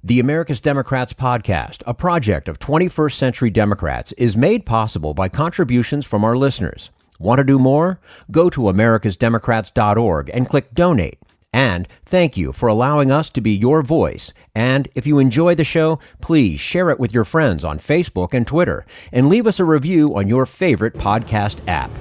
The America's Democrats podcast, a project of 21st Century Democrats, is made possible by contributions from our listeners. Want to do more? Go to americasdemocrats.org and click Donate. And thank you for allowing us to be your voice. And if you enjoy the show, please share it with your friends on Facebook and Twitter, and leave us a review on your favorite podcast app.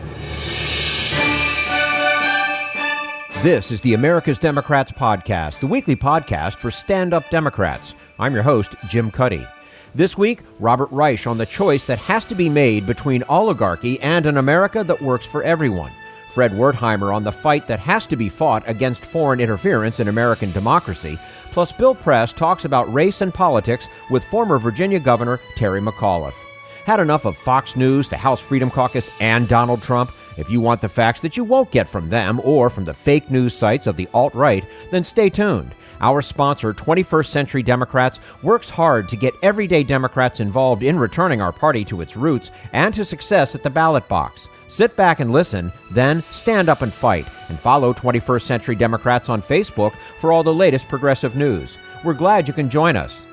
This is the America's Democrats podcast, the weekly podcast for stand-up Democrats. I'm your host, Jim Cuddy. This week, Robert Reich on the choice that has to be made between oligarchy and an America that works for everyone. Fred Wertheimer on the fight that has to be fought against foreign interference in American democracy. Plus, Bill Press talks about race and politics with former Virginia Governor Terry McAuliffe. Had enough of Fox News, the House Freedom Caucus, and Donald Trump? If you want the facts that you won't get from them or from the fake news sites of the alt-right, then stay tuned. Our sponsor, 21st Century Democrats, works hard to get everyday Democrats involved in returning our party to its roots and to success at the ballot box. Sit back and listen, then stand up and fight, and follow 21st Century Democrats on Facebook for all the latest progressive news. We're glad you can join us.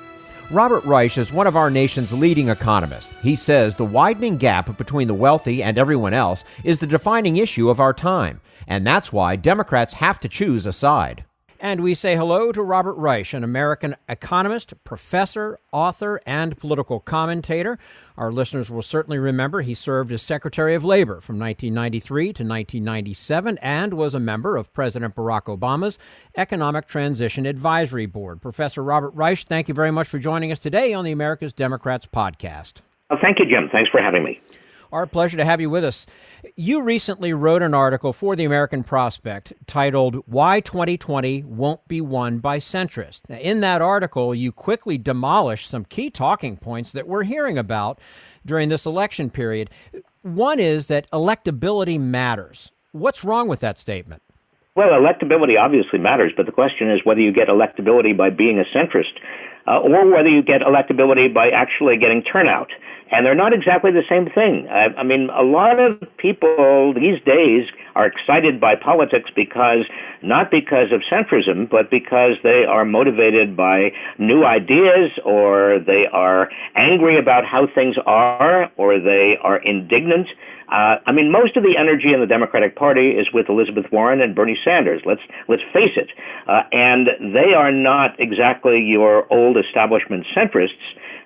Robert Reich is one of our nation's leading economists. He says the widening gap between the wealthy and everyone else is the defining issue of our time, and that's why Democrats have to choose a side. And we say hello to Robert Reich, an American economist, professor, author, and political commentator. Our listeners will certainly remember he served as Secretary of Labor from 1993 to 1997 and was a member of President Barack Obama's Economic Transition Advisory Board. Professor Robert Reich, thank you very much for joining us today on the America's Democrats podcast. Thank you, Jim. Thanks for having me. Our pleasure to have you with us. You recently wrote an article for the American Prospect titled, Why 2020 Won't Be Won by Centrists. Now, in that article, you quickly demolished some key talking points that we're hearing about during this election period. One is that electability matters. What's wrong with that statement? Well, electability obviously matters, but the question is whether you get electability by being a centrist or whether you get electability by actually getting turnout. And they're not exactly the same thing. I mean, a lot of people these days are excited by politics not because of centrism, but because they are motivated by new ideas, or they are angry about how things are, or they are indignant. I mean, most of the energy in the Democratic Party is with Elizabeth Warren and Bernie Sanders. Let's face it. And they are not exactly your old establishment centrists.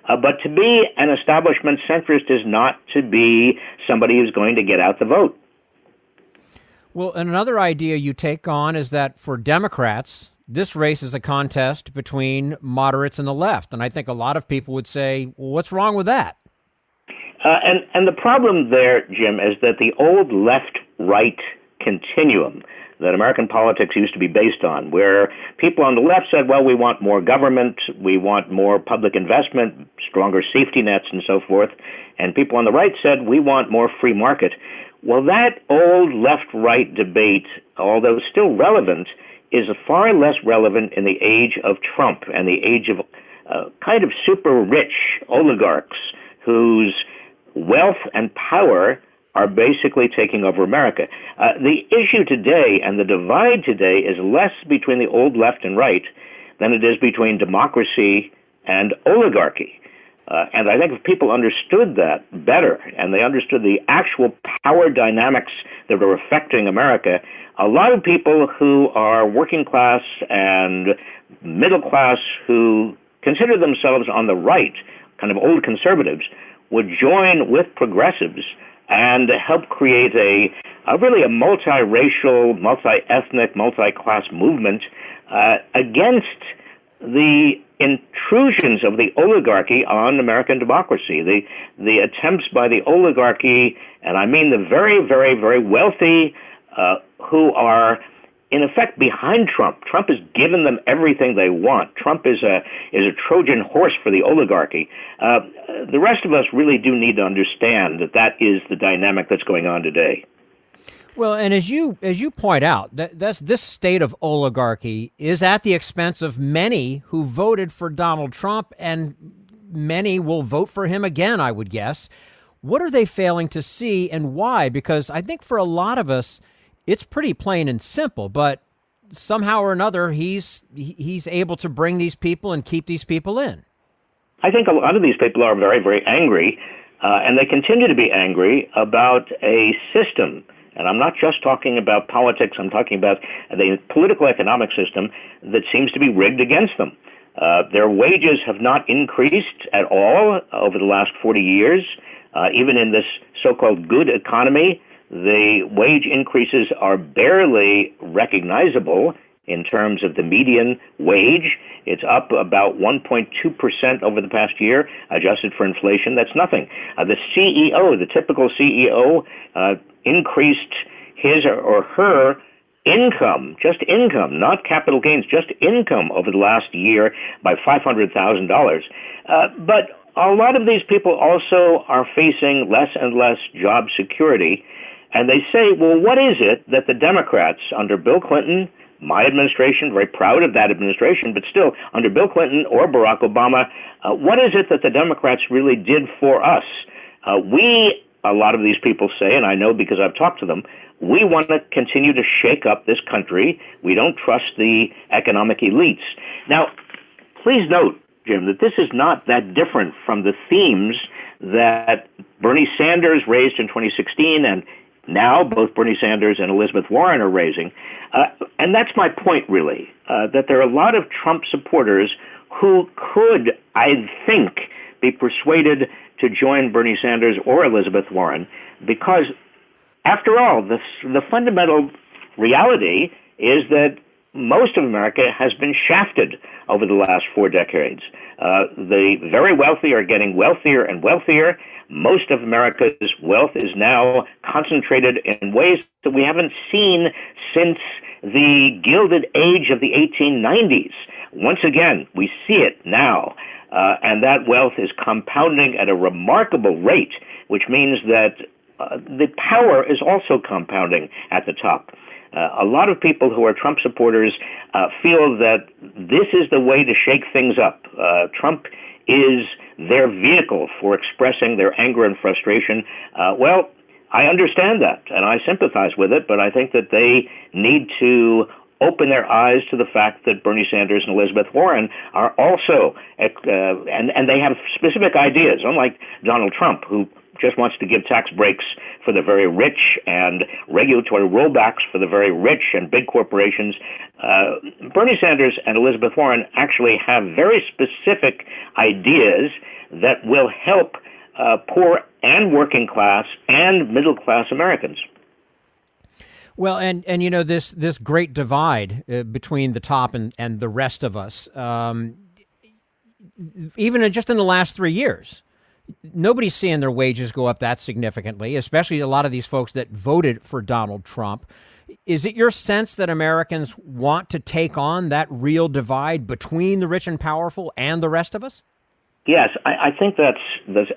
But to be an establishment centrist is not to be somebody who's going to get out the vote. Well, and another idea you take on is that for Democrats, this race is a contest between moderates and the left. And I think a lot of people would say, well, what's wrong with that? And the problem there, Jim, is that the old left-right continuum that American politics used to be based on, where people on the left said, well, we want more government, we want more public investment, stronger safety nets, and so forth, and people on the right said, we want more free market. Well, that old left-right debate, although still relevant, is far less relevant in the age of Trump and the age of kind of super-rich oligarchs whose wealth and power are basically taking over America. The issue today and the divide today is less between the old left and right than it is between democracy and oligarchy. And I think if people understood that better and they understood the actual power dynamics that are affecting America, a lot of people who are working class and middle class who consider themselves on the right, kind of old conservatives, would join with progressives and help create a really a multiracial, multi-ethnic, multi-class movement against the intrusions of the oligarchy on American democracy, the attempts by the oligarchy, and I mean the very, very, very wealthy who are in effect behind Trump. Trump has given them everything they want. Trump is a Trojan horse for the oligarchy. The rest of us really do need to understand that is the dynamic that's going on today. Well, and as you point out, this state of oligarchy is at the expense of many who voted for Donald Trump, and many will vote for him again, I would guess. What are they failing to see, and why? Because I think for a lot of us, it's pretty plain and simple, but somehow or another, he's able to bring these people and keep these people in. I think a lot of these people are very, very angry, and they continue to be angry about a system. And I'm not just talking about politics. I'm talking about the political economic system that seems to be rigged against them. Their wages have not increased at all over the last 40 years. Even in this so-called good economy, the wage increases are barely recognizable in terms of the median wage. It's up about 1.2% over the past year, adjusted for inflation. That's nothing. The CEO, the typical CEO, increased his or her income, just income, not capital gains, just income over the last year by $500,000. But a lot of these people also are facing less and less job security. And they say, well, what is it that the Democrats under Bill Clinton, my administration, very proud of that administration, but still under Bill Clinton or Barack Obama, what is it that the Democrats really did for us? A lot of these people say, and I know because I've talked to them, we want to continue to shake up this country. We don't trust the economic elites. Now, please note, Jim, that this is not that different from the themes that Bernie Sanders raised in 2016 and now both Bernie Sanders and Elizabeth Warren are raising. And that's my point, really, that there are a lot of Trump supporters who could, I think, be persuaded to join Bernie Sanders or Elizabeth Warren because, after all, the fundamental reality is that most of America has been shafted over the last 4 decades. The very wealthy are getting wealthier and wealthier. Most of America's wealth is now concentrated in ways that we haven't seen since the Gilded Age of the 1890s. Once again, we see it now. And that wealth is compounding at a remarkable rate, which means that the power is also compounding at the top. A lot of people who are Trump supporters feel that this is the way to shake things up. Trump is their vehicle for expressing their anger and frustration. Well, I understand that, and I sympathize with it, but I think that they need to open their eyes to the fact that Bernie Sanders and Elizabeth Warren are also, and they have specific ideas, unlike Donald Trump, who just wants to give tax breaks for the very rich and regulatory rollbacks for the very rich and big corporations. Bernie Sanders and Elizabeth Warren actually have very specific ideas that will help poor and working class and middle class Americans. Well, and you know, this great divide between the top and the rest of us, even just in the last 3 years, nobody's seeing their wages go up that significantly, especially a lot of these folks that voted for Donald Trump. Is it your sense that Americans want to take on that real divide between the rich and powerful and the rest of us? Yes, I think that's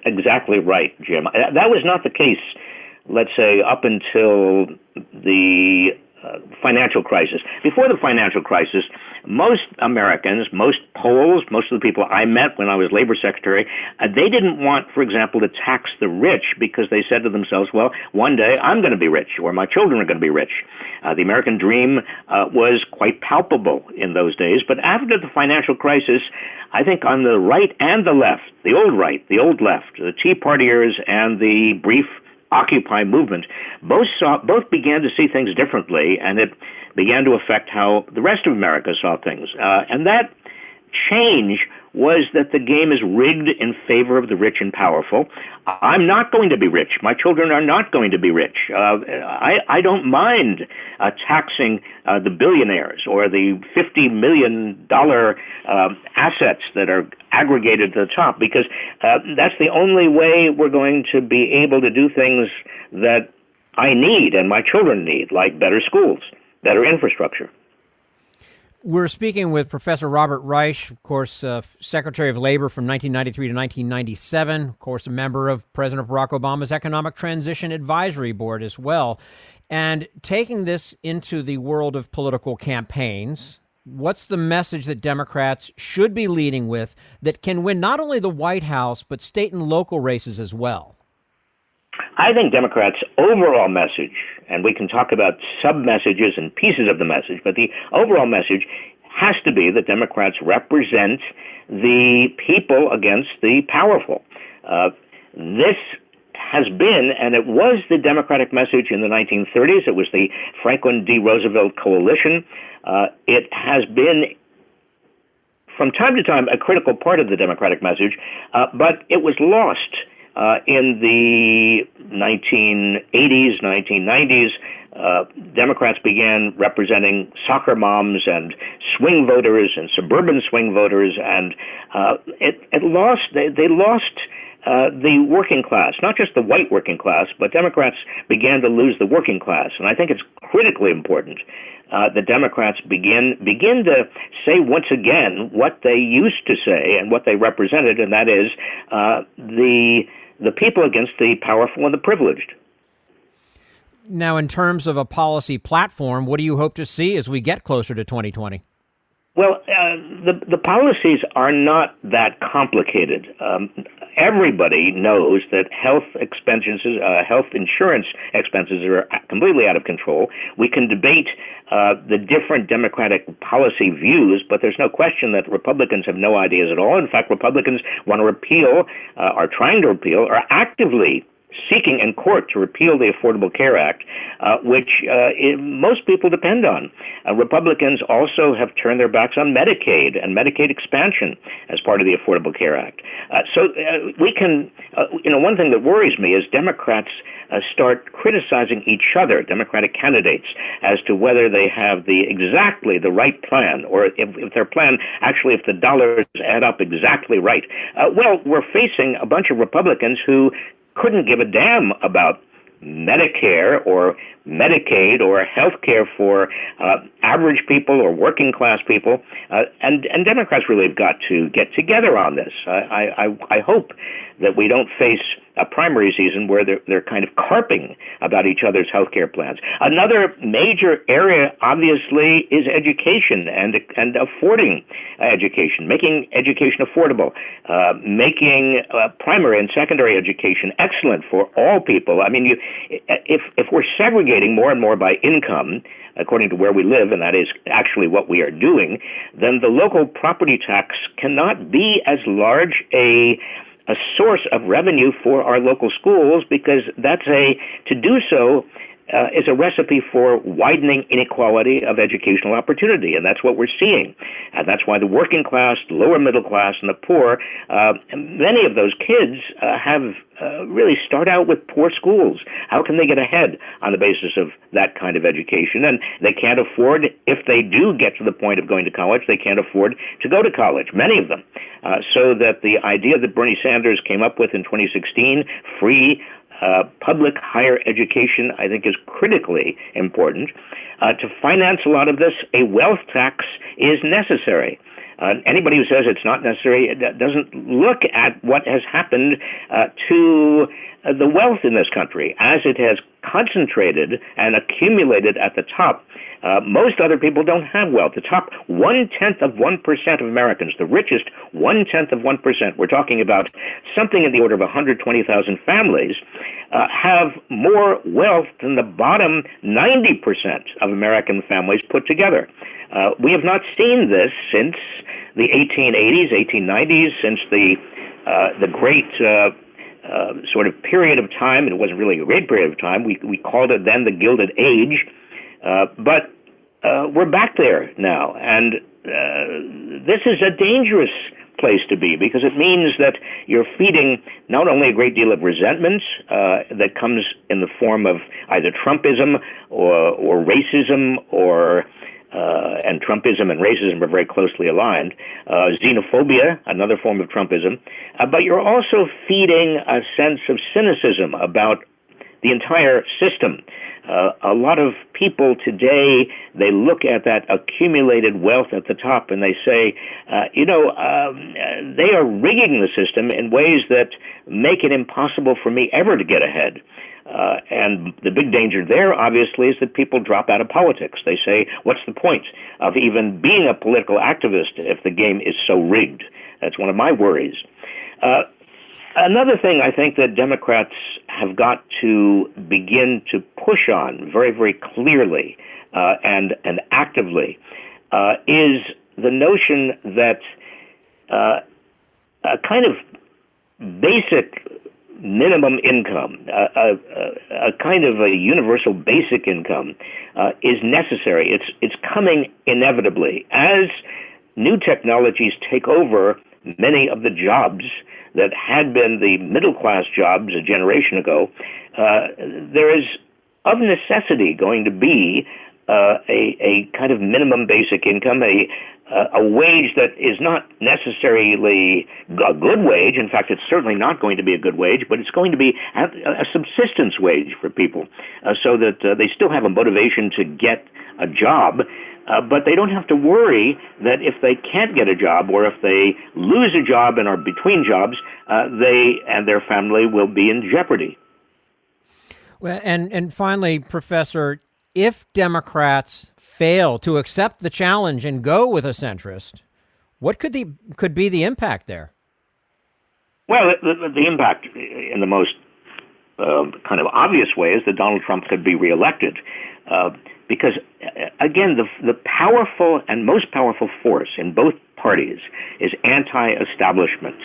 exactly right, Jim. That was not the case, let's say, up until the financial crisis. Before the financial crisis, most Americans, most Poles, most of the people I met when I was labor secretary, they didn't want, for example, to tax the rich because they said to themselves, well, one day I'm going to be rich or my children are going to be rich. The American dream was quite palpable in those days. But after the financial crisis, I think on the right and the left, the old right, the old left, the Tea Partiers and the brief Occupy movement, both began to see things differently, and it began to affect how the rest of America saw things. And that change was that the game is rigged in favor of the rich and powerful. I'm not going to be rich. My children are not going to be rich. I don't mind taxing the billionaires or the $50 million assets that are aggregated to the top, because that's the only way we're going to be able to do things that I need and my children need, like better schools, better infrastructure. We're speaking with Professor Robert Reich, of course, Secretary of Labor from 1993 to 1997, of course, a member of President Barack Obama's Economic Transition Advisory Board as well. And taking this into the world of political campaigns, what's the message that Democrats should be leading with that can win not only the White House, but state and local races as well? I think Democrats' overall message, and we can talk about sub-messages and pieces of the message, but the overall message has to be that Democrats represent the people against the powerful. This has been, and it was the Democratic message in the 1930s. It was the Franklin D. Roosevelt coalition. It has been, from time to time, a critical part of the Democratic message, but it was lost in the 1980s, 1990s. Democrats began representing soccer moms and swing voters and suburban swing voters, and they lost the working class, not just the white working class, but Democrats began to lose the working class. And I think it's critically important that Democrats begin to say once again what they used to say and what they represented, and that is the people against the powerful and the privileged. Now, in terms of a policy platform, what do you hope to see as we get closer to 2020? Well, the policies are not that complicated. Everybody knows that health insurance expenses are completely out of control. We can debate the different Democratic policy views, but there's no question that Republicans have no ideas at all. In fact, Republicans want to repeal, are trying to repeal, are actively seeking in court to repeal the Affordable Care Act, which most people depend on. Republicans also have turned their backs on Medicaid and Medicaid expansion as part of the Affordable Care Act. So we can, one thing that worries me is Democrats start criticizing each other, Democratic candidates, as to whether they have exactly the right plan, or if their plan, actually, if the dollars add up exactly right. Well, we're facing a bunch of Republicans who couldn't give a damn about Medicare or Medicaid or health care for average people or working class people, and Democrats really have got to get together on this. I hope that we don't face a primary season where they're kind of carping about each other's health care plans. Another major area, obviously, is education and affording education, making education affordable, making primary and secondary education excellent for all people. I mean, if we're segregating more and more by income, according to where we live, and that is actually what we are doing, then the local property tax cannot be as large a source of revenue for our local schools, because to do so is a recipe for widening inequality of educational opportunity, and that's what we're seeing. And that's why the working class, the lower middle class, and the poor, many of those kids really start out with poor schools. How can they get ahead on the basis of that kind of education? And they can't afford, if they do get to the point of going to college, they can't afford to go to college, many of them. So that the idea that Bernie Sanders came up with in 2016, free public higher education, I think, is critically important. To finance a lot of this, a wealth tax is necessary. Anybody who says it's not necessary doesn't look at what has happened to the wealth in this country as it has concentrated and accumulated at the top. Most other people don't have wealth. The top 0.1% of Americans, the richest 0.1%, we're talking about something in the order of 120,000 families, have more wealth than the bottom 90% of American families put together. We have not seen this since the 1880s, 1890s, since the great sort of period of time, and it wasn't really a great period of time. We called it then the Gilded Age, but we're back there now, and this is a dangerous place to be, because it means that you're feeding not only a great deal of resentment that comes in the form of either Trumpism or racism, and Trumpism and racism are very closely aligned, xenophobia, another form of Trumpism, but you're also feeding a sense of cynicism about the entire system. A lot of people today, they look at that accumulated wealth at the top and they say, they are rigging the system in ways that make it impossible for me ever to get ahead. And the big danger there, obviously, is that people drop out of politics. They say, what's the point of even being a political activist if the game is so rigged? That's one of my worries. Another thing I think that Democrats have got to begin to push on very, very clearly and actively is the notion that a kind of basic minimum income, a kind of a universal basic income, is necessary. It's coming inevitably as new technologies take over many of the jobs that had been the middle class jobs a generation ago. There is of necessity going to be a kind of minimum basic income, a wage that is not necessarily a good wage. In fact, it's certainly not going to be a good wage, but it's going to be a subsistence wage for people, so that they still have a motivation to get a job, but they don't have to worry that if they can't get a job or if they lose a job and are between jobs, they and their family will be in jeopardy. Well, and finally, Professor, if Democrats fail to accept the challenge and go with a centrist, what could be the impact there? Well, the impact in the most kind of obvious way is that Donald Trump could be reelected, because again, the powerful and most powerful force in both parties is anti-establishment.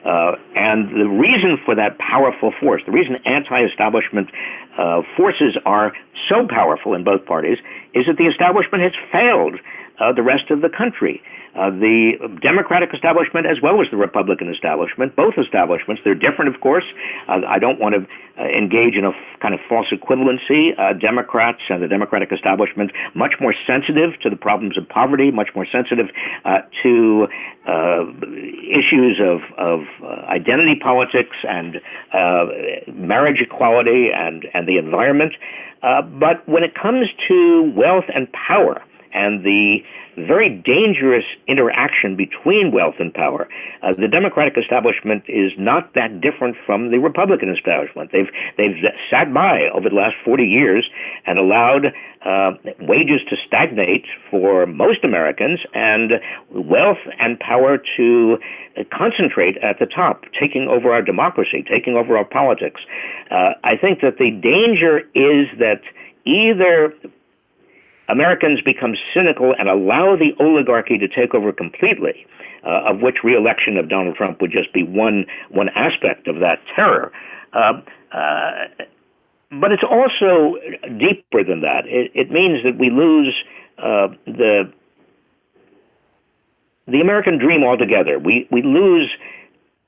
And the reason for that powerful force, the reason anti-establishment forces are so powerful in both parties, is that the establishment has failed the rest of the country. The Democratic establishment as well as the Republican establishment, both establishments, they're different, of course. I don't want to engage in a kind of false equivalency. Democrats and the Democratic establishment much more sensitive to the problems of poverty, much more sensitive to issues of identity politics and marriage equality and the environment. But when it comes to wealth and power, and the very dangerous interaction between wealth and power, the Democratic establishment is not that different from the Republican establishment. They've sat by over the last 40 years and allowed wages to stagnate for most Americans and wealth and power to concentrate at the top, taking over our democracy, taking over our politics. I think that the danger is that either Americans become cynical and allow the oligarchy to take over completely, of which re-election of Donald Trump would just be one aspect of that terror. But it's also deeper than that. It means that we lose the American dream altogether. We lose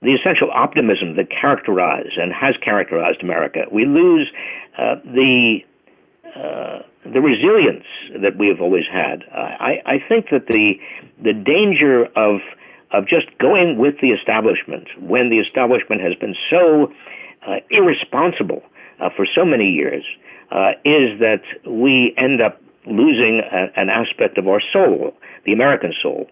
the essential optimism that characterized and has characterized America. We lose the resilience that we have always had. I think that the danger of just going with the establishment when the establishment has been so irresponsible for so many years is that we end up losing an aspect of our soul, the American soul.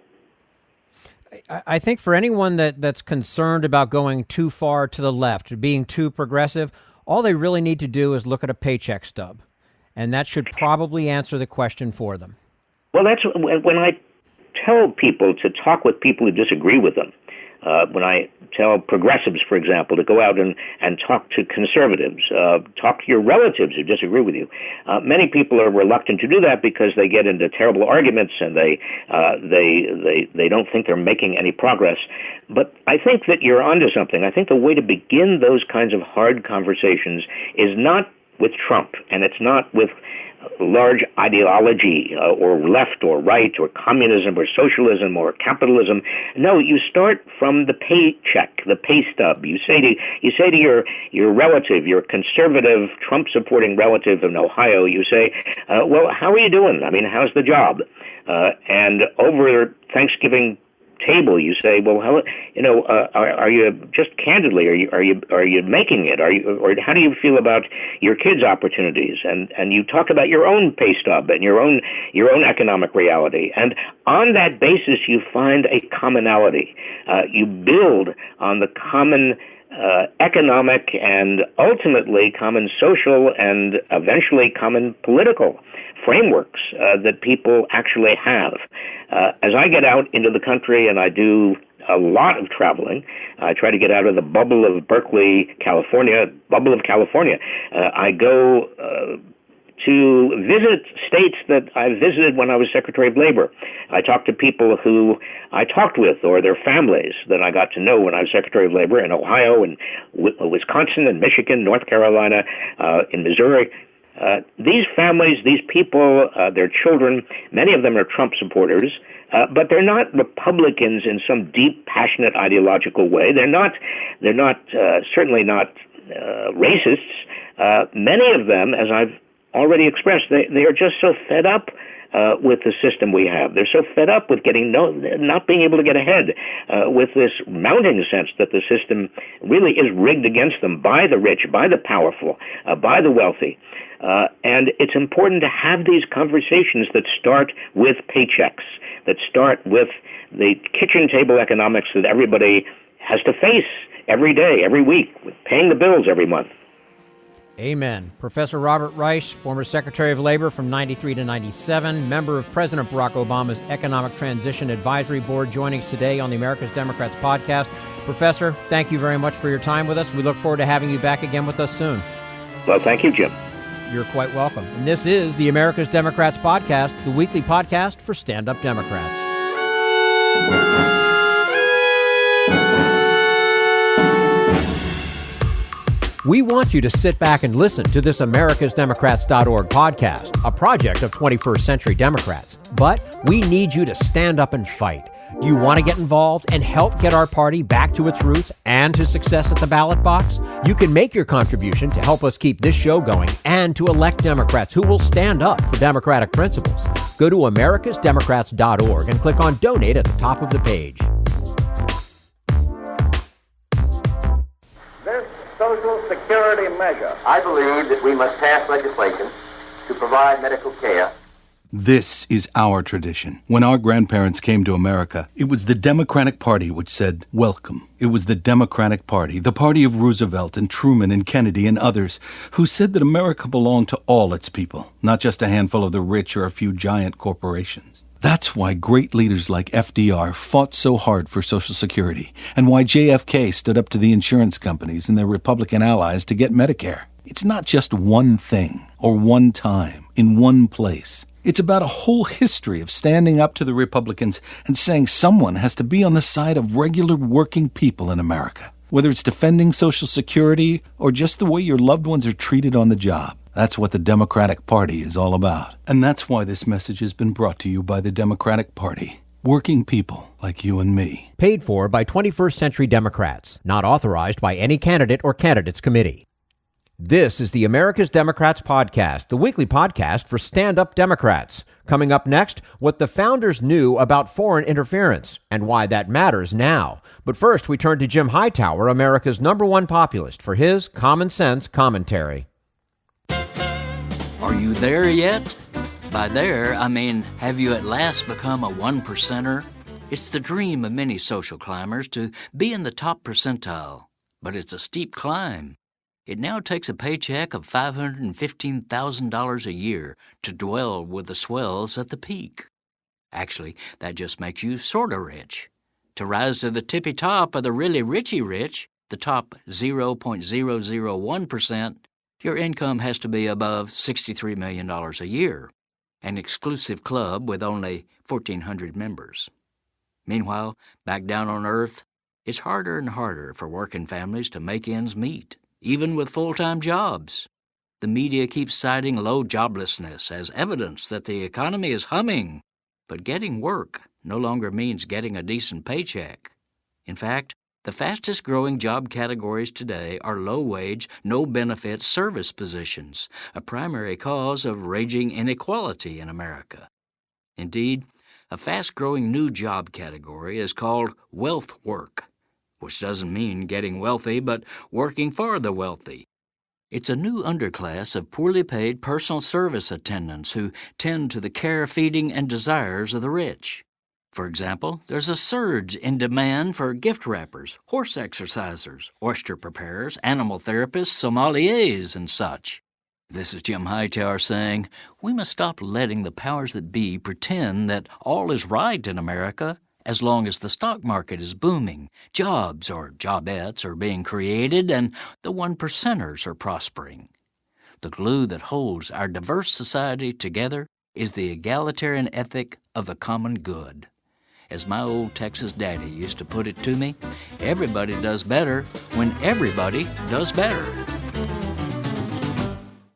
I think for anyone that's concerned about going too far to the left, being too progressive, all they really need to do is look at a paycheck stub. And that should probably answer the question for them. Well, that's when I tell people to talk with people who disagree with them. When I tell progressives, for example, to go out and talk to conservatives, talk to your relatives who disagree with you. Many people are reluctant to do that because they get into terrible arguments and they don't think they're making any progress. But I think that you're onto something. I think the way to begin those kinds of hard conversations is not with Trump, and it's not with large ideology or left or right or communism or socialism or capitalism. No, you start from the paycheck, the pay stub. You say to your relative, your conservative Trump-supporting relative in Ohio, you say, well, how are you doing? I mean, how's the job? And over Thanksgiving table, you say, well, how, are you just candidly? Are you making it? Or how do you feel about your kids' opportunities? And you talk about your own pay stub and your own economic reality. And on that basis, you find a commonality. You build on the common economic and ultimately common social and eventually common political frameworks that people actually have. As I get out into the country and I do a lot of traveling. I try to get out of the bubble of Berkeley, California, I go to visit states that I visited when I was Secretary of Labor. I talk to people who I talked with or their families that I got to know when I was Secretary of Labor in Ohio and Wisconsin and Michigan, North Carolina, in Missouri. These families, these people, their children, many of them are Trump supporters, but they're not Republicans in some deep, passionate ideological way. They're not certainly not racists. Many of them, as I've already expressed, they are just so fed up with the system we have. They're so fed up with not being able to get ahead, with this mounting sense that the system really is rigged against them by the rich, by the powerful, by the wealthy. And it's important to have these conversations that start with paychecks, that start with the kitchen table economics that everybody has to face every day, every week, with paying the bills every month. Amen. Professor Robert Reich, former Secretary of Labor from 93 to 97, member of President Barack Obama's Economic Transition Advisory Board, joining us today on the America's Democrats podcast. Professor, thank you very much for your time with us. We look forward to having you back again with us soon. Well, thank you, Jim. You're quite welcome. And this is the America's Democrats podcast, the weekly podcast for stand-up Democrats. We want you to sit back and listen to this americasdemocrats.org podcast, a project of 21st Century Democrats. But we need you to stand up and fight. Do you want to get involved and help get our party back to its roots and to success at the ballot box? You can make your contribution to help us keep this show going and to elect Democrats who will stand up for democratic principles. Go to americasdemocrats.org and click on Donate at the top of the page. Social Security measure. I believe that we must pass legislation to provide medical care. This is our tradition. When our grandparents came to America, it was the Democratic Party which said, welcome. It was the Democratic Party, the party of Roosevelt and Truman and Kennedy and others, who said that America belonged to all its people, not just a handful of the rich or a few giant corporations. That's why great leaders like FDR fought so hard for Social Security, and why JFK stood up to the insurance companies and their Republican allies to get Medicare. It's not just one thing, or one time, in one place. It's about a whole history of standing up to the Republicans and saying someone has to be on the side of regular working people in America, whether it's defending Social Security or just the way your loved ones are treated on the job. That's what the Democratic Party is all about. And that's why this message has been brought to you by the Democratic Party. Working people like you and me. Paid for by 21st Century Democrats. Not authorized by any candidate or candidates committee. This is the America's Democrats podcast, the weekly podcast for stand-up Democrats. Coming up next, what the founders knew about foreign interference and why that matters now. But first, we turn to Jim Hightower, America's #1 populist, for his common sense commentary. Are you there yet? By there, I mean, have you at last become a 1%er? It's the dream of many social climbers to be in the top percentile, but it's a steep climb. It now takes a paycheck of $515,000 a year to dwell with the swells at the peak. Actually, that just makes you sorta rich. To rise to the tippy top of the really richy rich, the top 0.001%, your income has to be above $63 million a year, an exclusive club with only 1,400 members. Meanwhile, back down on Earth, it's harder and harder for working families to make ends meet, even with full-time jobs. The media keeps citing low joblessness as evidence that the economy is humming, but getting work no longer means getting a decent paycheck. In fact, the fastest-growing job categories today are low-wage, no-benefit service positions, a primary cause of raging inequality in America. Indeed, a fast-growing new job category is called wealth work, which doesn't mean getting wealthy, but working for the wealthy. It's a new underclass of poorly paid personal service attendants who tend to the care, feeding, and desires of the rich. For example, there's a surge in demand for gift wrappers, horse exercisers, oyster preparers, animal therapists, sommeliers, and such. This is Jim Hightower saying, we must stop letting the powers that be pretend that all is right in America as long as the stock market is booming, jobs or jobettes are being created, and the 1%ers are prospering. The glue that holds our diverse society together is the egalitarian ethic of the common good. As my old Texas daddy used to put it to me, everybody does better when everybody does better.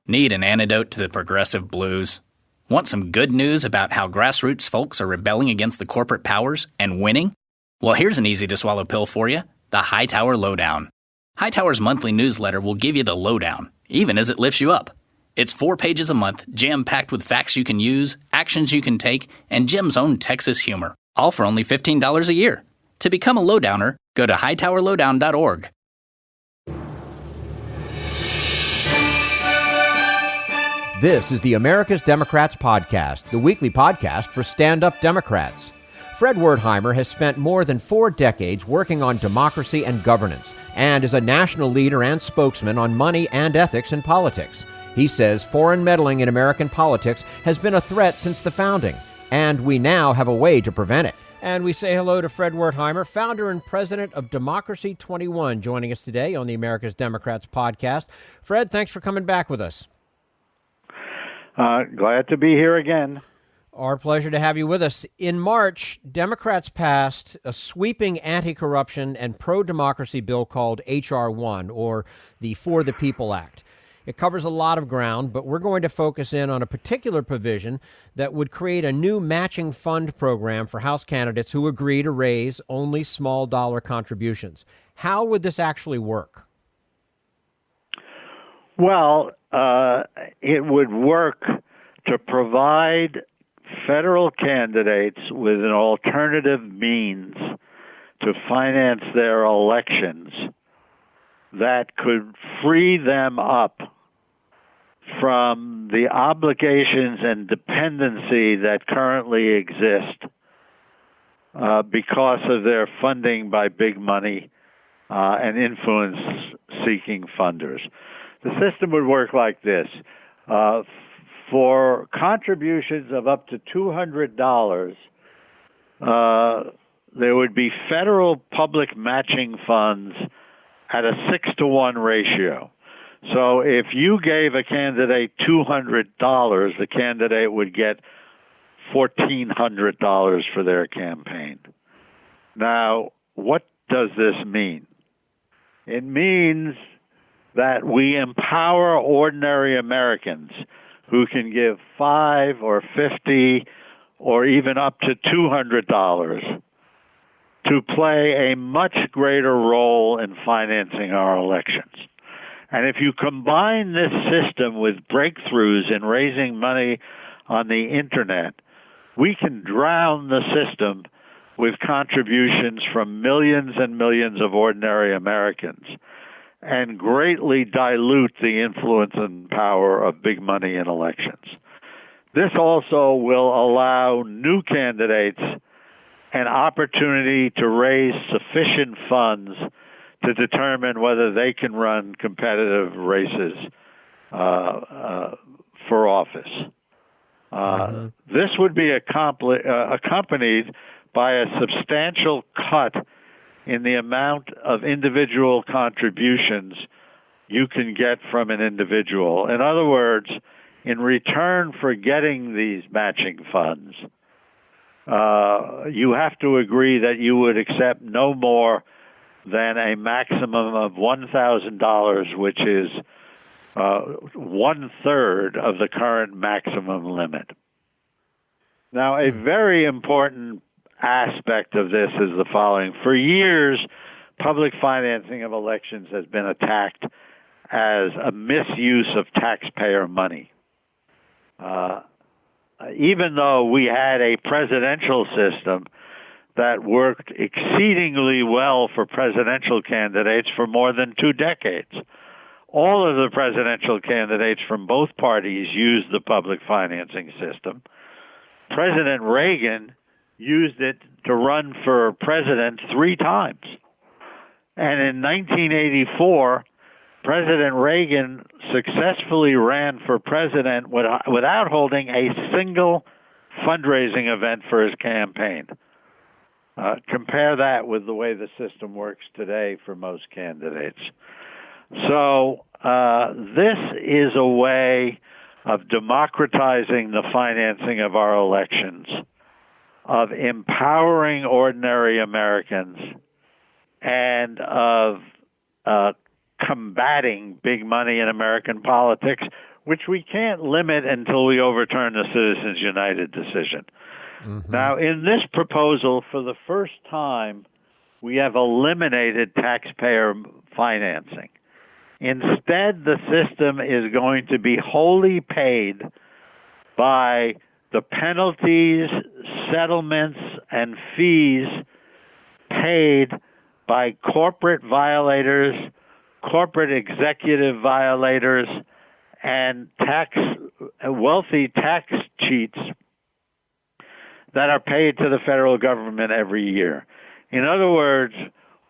Need an antidote to the progressive blues? Want some good news about how grassroots folks are rebelling against the corporate powers and winning? Well, here's an easy-to-swallow pill for you, the Hightower Lowdown. Hightower's monthly newsletter will give you the lowdown, even as it lifts you up. It's 4 pages a month, jam-packed with facts you can use, actions you can take, and Jim's own Texas humor, all for only $15 a year. To become a lowdowner, go to hightowerlowdown.org. This is the America's Democrats Podcast, the weekly podcast for stand-up Democrats. Fred Wertheimer has spent more than 4 decades working on democracy and governance, and is a national leader and spokesman on money and ethics in politics. He says foreign meddling in American politics has been a threat since the founding, and we now have a way to prevent it. And we say hello to Fred Wertheimer, founder and president of Democracy 21, joining us today on the America's Democrats Podcast. Fred, thanks for coming back with us. Glad to be here again. Our pleasure to have you with us. In March, Democrats passed a sweeping anti-corruption and pro-democracy bill called H.R. 1, or the For the People Act. It covers a lot of ground, but we're going to focus in on a particular provision that would create a new matching fund program for House candidates who agree to raise only small dollar contributions. How would this actually work? Well, it would work to provide federal candidates with an alternative means to finance their elections that could free them up from the obligations and dependency that currently exist because of their funding by big money and influence-seeking funders. The system would work like this. For contributions of up to $200, there would be federal public matching funds at a 6-to-1 ratio. So if you gave a candidate $200, the candidate would get $1,400 for their campaign. Now, what does this mean? It means that we empower ordinary Americans who can give $5 or $50 or even up to $200 to play a much greater role in financing our elections. And if you combine this system with breakthroughs in raising money on the internet, we can drown the system with contributions from millions and millions of ordinary Americans and greatly dilute the influence and power of big money in elections. This also will allow new candidates an opportunity to raise sufficient funds to determine whether they can run competitive races for office. This would be accompanied by a substantial cut in the amount of individual contributions you can get from an individual. In other words, in return for getting these matching funds, you have to agree that you would accept no more than a maximum of $1,000, which is 1/3 of the current maximum limit. Now, a very important aspect of this is the following. For years, public financing of elections has been attacked as a misuse of taxpayer money. Even though we had a presidential system that worked exceedingly well for presidential candidates for more than 2 decades. All of the presidential candidates from both parties used the public financing system. President Reagan used it to run for president 3 times. And in 1984, President Reagan successfully ran for president without holding a single fundraising event for his campaign. Compare that with the way the system works today for most candidates. So this is a way of democratizing the financing of our elections, of empowering ordinary Americans, and of combating big money in American politics, which we can't limit until we overturn the Citizens United decision. Mm-hmm. Now, in this proposal, for the first time, we have eliminated taxpayer financing. Instead, the system is going to be wholly paid by the penalties, settlements, and fees paid by corporate violators, corporate executive violators, and wealthy tax cheats that are paid to the federal government every year. In other words,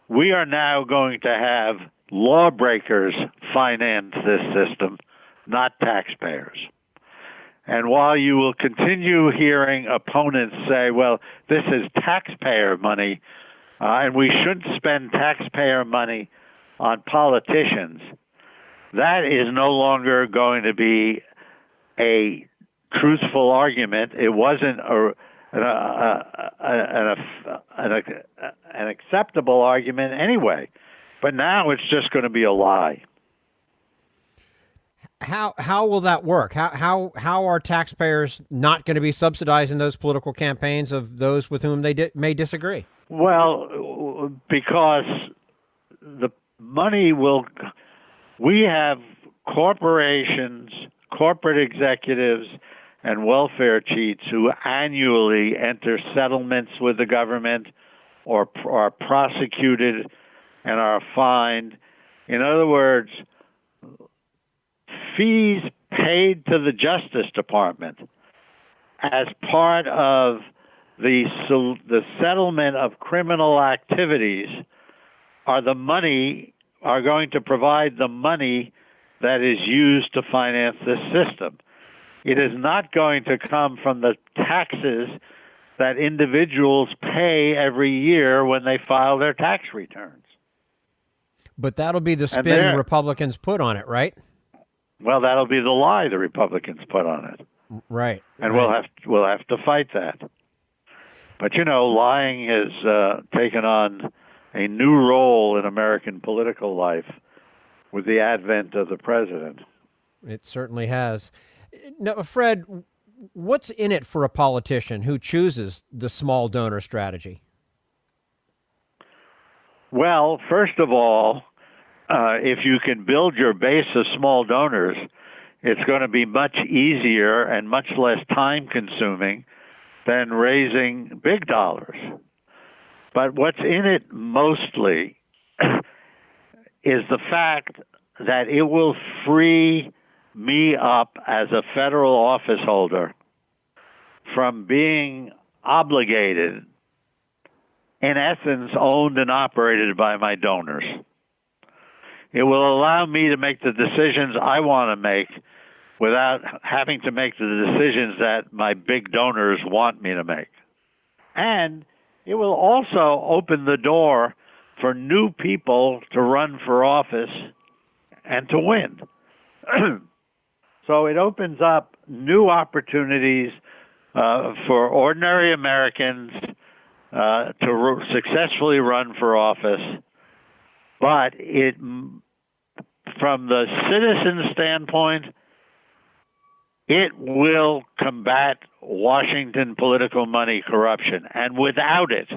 we are now going to have lawbreakers finance this system, not taxpayers. And while you will continue hearing opponents say, well, this is taxpayer money, and we shouldn't spend taxpayer money on politicians, that is no longer going to be a truthful argument. It wasn't an acceptable argument anyway. But now it's just going to be a lie. How will that work? How are taxpayers not going to be subsidizing those political campaigns of those with whom they may disagree? Well, because the money will. We have corporations, corporate executives, and welfare cheats who annually enter settlements with the government or are prosecuted and are fined. In other words, fees paid to the Justice Department as part of the settlement of criminal activities are going to provide the money that is used to finance this system. It is not going to come from the taxes that individuals pay every year when they file their tax returns. But that'll be the spin Republicans put on it, right? Well, that'll be the lie the Republicans put on it. Right. And we'll have to fight that. But lying has taken on a new role in American political life with the advent of the president. It certainly has. Now, Fred, what's in it for a politician who chooses the small donor strategy? Well, first of all, if you can build your base of small donors, it's going to be much easier and much less time-consuming than raising big dollars. But what's in it mostly is the fact that it will free me up as a federal office holder from being obligated, in essence, owned and operated by my donors. It will allow me to make the decisions I want to make without having to make the decisions that my big donors want me to make. And it will also open the door for new people to run for office and to win. So it opens up new opportunities for ordinary Americans to successfully run for office. But from the citizen standpoint, it will combat Washington political money corruption. And without it,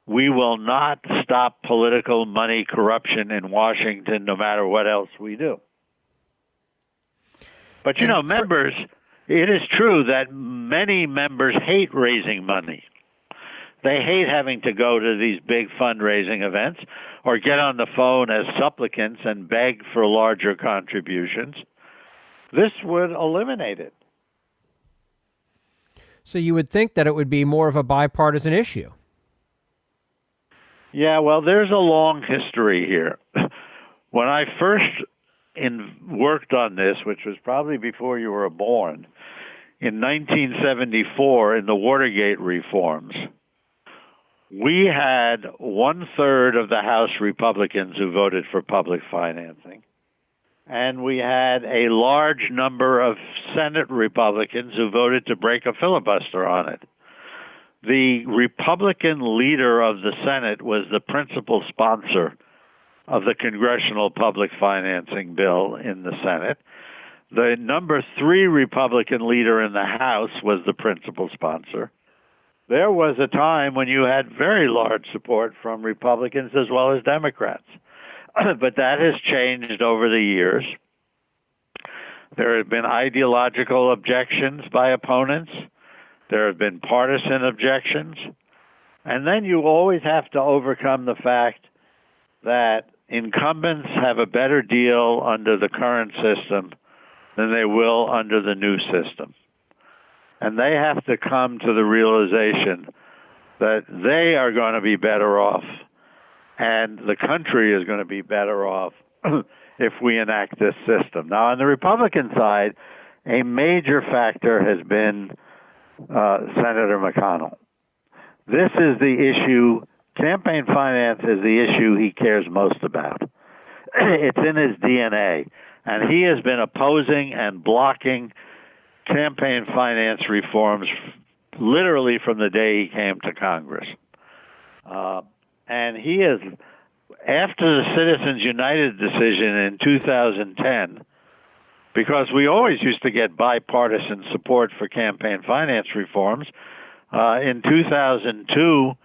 we will not stop political money corruption in Washington no matter what else we do. But, members, it is true that many members hate raising money. They hate having to go to these big fundraising events or get on the phone as supplicants and beg for larger contributions. This would eliminate it. So you would think that it would be more of a bipartisan issue. Yeah, well, there's a long history here. When I first worked on this, which was probably before you were born, in 1974 in the Watergate reforms, we had 1/3 of the House Republicans who voted for public financing, and we had a large number of Senate Republicans who voted to break a filibuster on it. The Republican leader of the Senate was the principal sponsor of the Congressional Public Financing Bill in the Senate. The number 3 Republican leader in the House was the principal sponsor. There was a time when you had very large support from Republicans as well as Democrats. But that has changed over the years. There have been ideological objections by opponents. There have been partisan objections. And then you always have to overcome the fact that incumbents have a better deal under the current system than they will under the new system. And they have to come to the realization that they are going to be better off, and the country is going to be better off if we enact this system. Now, on the Republican side, a major factor has been Senator McConnell. This is the issue. Campaign finance is the issue he cares most about. It's in his DNA, and he has been opposing and blocking campaign finance reforms literally from the day he came to Congress. And he is, after the Citizens United decision in 2010, because we always used to get bipartisan support for campaign finance reforms, in 2002,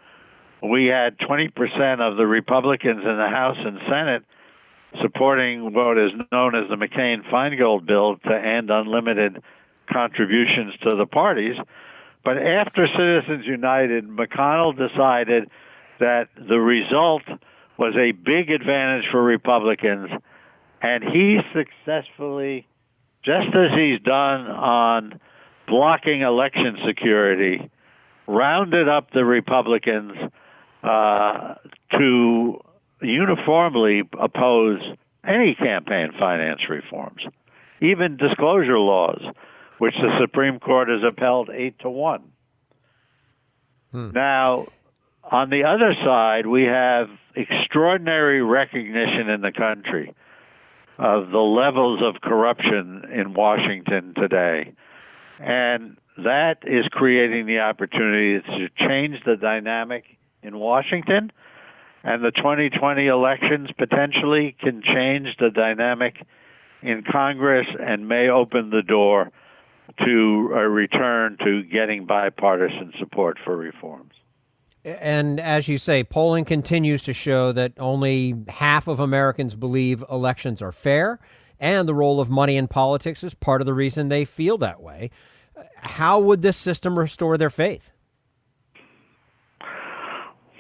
we had 20% of the Republicans in the House and Senate supporting what is known as the McCain-Feingold bill to end unlimited contributions to the parties. But after Citizens United, McConnell decided that the result was a big advantage for Republicans, and he successfully, just as he's done on blocking election security, rounded up the Republicans to uniformly oppose any campaign finance reforms, even disclosure laws, which the Supreme Court has upheld 8-1. Now, on the other side, we have extraordinary recognition in the country of the levels of corruption in Washington today. And that is creating the opportunity to change the dynamic in Washington. And the 2020 elections potentially can change the dynamic in Congress and may open the door to a return to getting bipartisan support for reforms. And as you say, polling continues to show that only half of Americans believe elections are fair, and the role of money in politics is part of the reason they feel that way. How would this system restore their faith?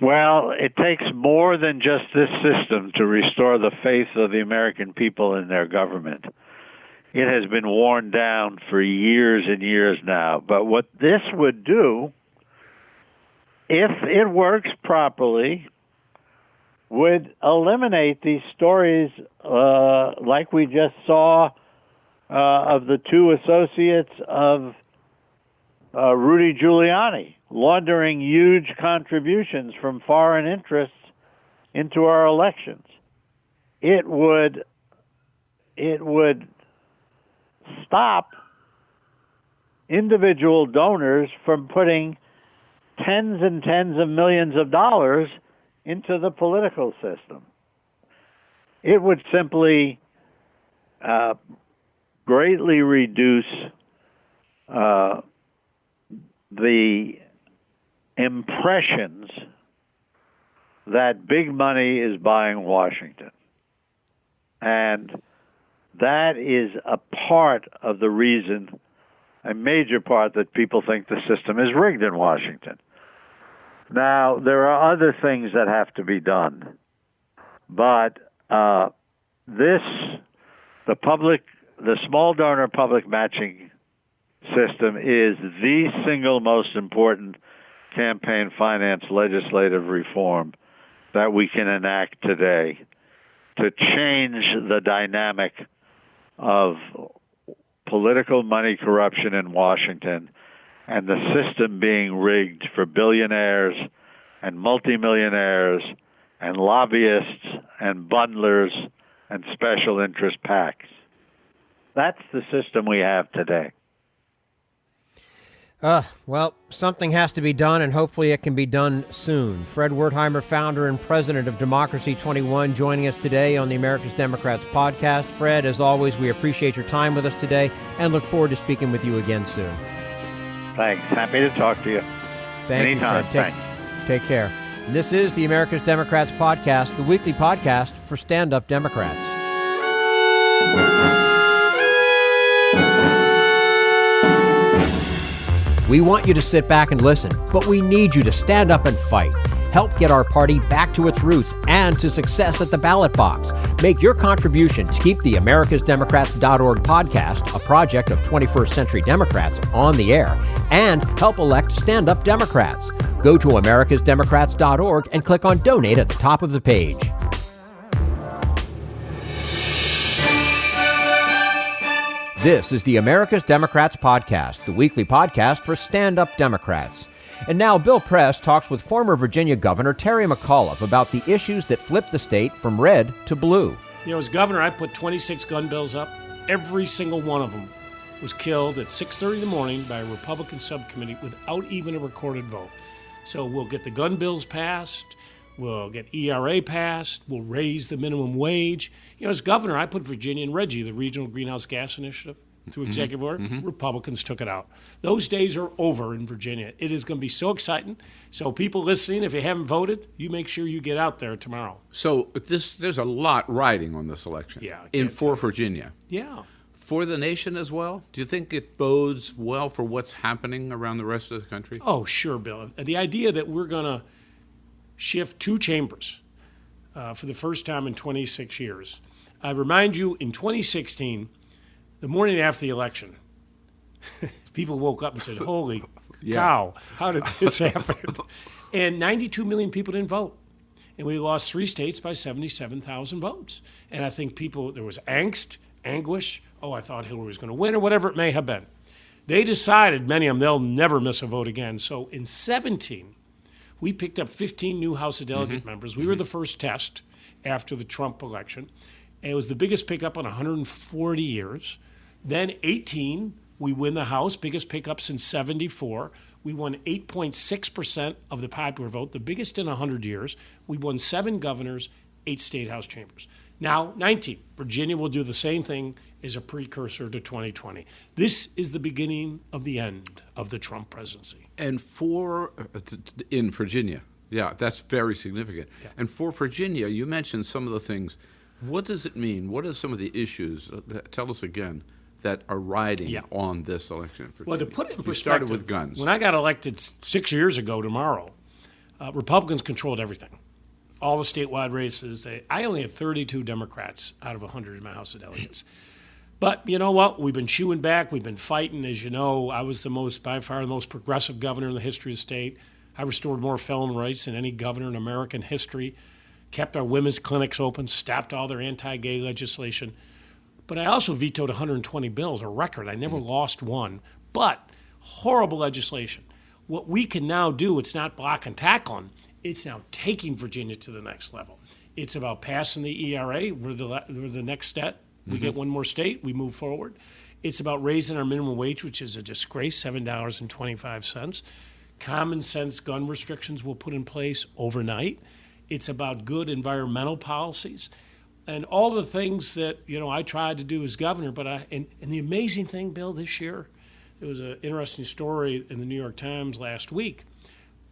Well, it takes more than just this system to restore the faith of the American people in their government. It has been worn down for years and years now. But what this would do, if it works properly, would eliminate these stories like we just saw of the 2 associates of Rudy Giuliani, laundering huge contributions from foreign interests into our elections. It would stop individual donors from putting tens and tens of millions of dollars into the political system. It would simply greatly reduce the impressions that big money is buying Washington. And that is a part of the reason, a major part, that people think the system is rigged in Washington. Now, there are other things that have to be done. But the small donor public matching system is the single most important campaign finance legislative reform that we can enact today to change the dynamic of political money corruption in Washington and the system being rigged for billionaires and multimillionaires and lobbyists and bundlers and special interest PACs. That's the system we have today. Well, something has to be done, and hopefully it can be done soon. Fred Wertheimer, founder and president of Democracy 21, joining us today on the America's Democrats podcast. Fred, as always, we appreciate your time with us today and look forward to speaking with you again soon. Thanks. Happy to talk to you. Anytime. Thanks. Take care. And this is the America's Democrats podcast, the weekly podcast for stand-up Democrats. We want you to sit back and listen, but we need you to stand up and fight. Help get our party back to its roots and to success at the ballot box. Make your contribution to keep the americasdemocrats.org podcast, a project of 21st Century Democrats, on the air, and help elect stand-up Democrats. Go to americasdemocrats.org and click on Donate at the top of the page. This is the America's Democrats podcast, the weekly podcast for stand-up Democrats. And now Bill Press talks with former Virginia Governor Terry McAuliffe about the issues that flipped the state from red to blue. You know, as governor, I put 26 gun bills up. Every single one of them was killed at 6:30 in the morning by a Republican subcommittee without even a recorded vote. So we'll get the gun bills passed. We'll get ERA passed. We'll raise the minimum wage. You know, as governor, I put Virginia and Reggie, the Regional Greenhouse Gas Initiative, through executive order. Republicans took it out. Those days are over in Virginia. It is going to be so exciting. So people listening, if you haven't voted, you make sure you get out there tomorrow. So there's a lot riding on this election. Yeah. For Virginia. Yeah. For the nation as well? Do you think it bodes well for what's happening around the rest of the country? Oh, sure, Bill. The idea that we're going to shift two chambers for the first time in 26 years. I remind you, in 2016, the morning after the election, people woke up and said, holy cow, how did this happen? And 92 million people didn't vote. And we lost 3 states by 77,000 votes. And I think there was angst, anguish. Oh, I thought Hillary was going to win, or whatever it may have been. They decided, many of them, they'll never miss a vote again. So in 17, we picked up 15 new House of Delegate members. We were the first test after the Trump election. And it was the biggest pickup in 140 years. Then 18, we win the House, biggest pickup since 74. We won 8.6% of the popular vote, the biggest in 100 years. We won 7 governors, 8 state House chambers. Now, 19, Virginia will do the same thing as a precursor to 2020. This is the beginning of the end of the Trump presidency. And in Virginia, that's very significant. Yeah. And for Virginia, you mentioned some of the things. What does it mean? What are some of the issues? Tell us again. That are riding on this election in Virginia. Well, to put it in perspective, you started with guns. When I got elected 6 years ago tomorrow, Republicans controlled everything. All the statewide races. I only had 32 Democrats out of 100 in my House of Delegates. But you know what? We've been chewing back. We've been fighting. As you know, I was by far the most progressive governor in the history of the state. I restored more felon rights than any governor in American history, kept our women's clinics open, stopped all their anti-gay legislation. But I also vetoed 120 bills, a record. I never lost one. But horrible legislation. What we can now do, it's not block and tackling. It's now taking Virginia to the next level. It's about passing the ERA. We're the next step. We get one more state. We move forward. It's about raising our minimum wage, which is a disgrace, $7.25. Common sense gun restrictions we'll put in place overnight. It's about good environmental policies. And all the things that, I tried to do as governor, but and the amazing thing, Bill, this year, there was an interesting story in the New York Times last week.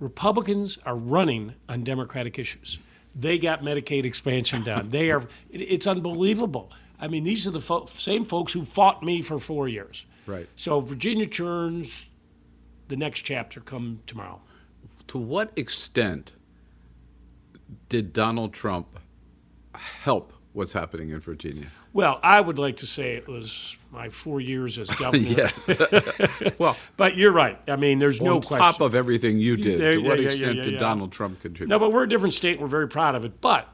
Republicans are running on Democratic issues. They got Medicaid expansion done. It's unbelievable. I mean, these are the same folks who fought me for 4 years. Right. So Virginia turns, the next chapter come tomorrow. To what extent did Donald Trump help what's happening in Virginia? Well, I would like to say it was my 4 years as governor. Yes. Well, but you're right. I mean, there's no question. On top of everything you did, to what extent did Donald Trump contribute? No, but we're a different state, and we're very proud of it. But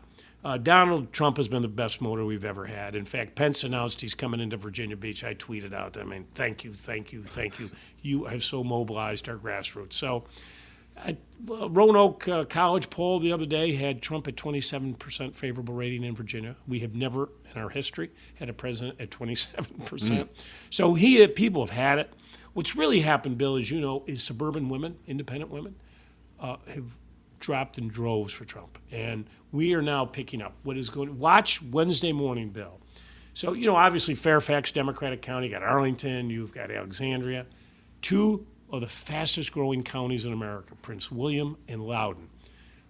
Donald Trump has been the best motor we've ever had. In fact, Pence announced he's coming into Virginia Beach. I tweeted out, thank you, thank you, thank you. You have so mobilized our grassroots. So Roanoke College poll the other day had Trump at 27% favorable rating in Virginia. We have never in our history had a president at 27%. So people have had it. What's really happened, Bill, as you know, is suburban women, independent women, have dropped in droves for Trump. And we are now picking up what is going to watch Wednesday morning, Bill. So, obviously Fairfax, Democratic County, you got Arlington, you've got Alexandria, two of the fastest growing counties in America, Prince William and Loudoun.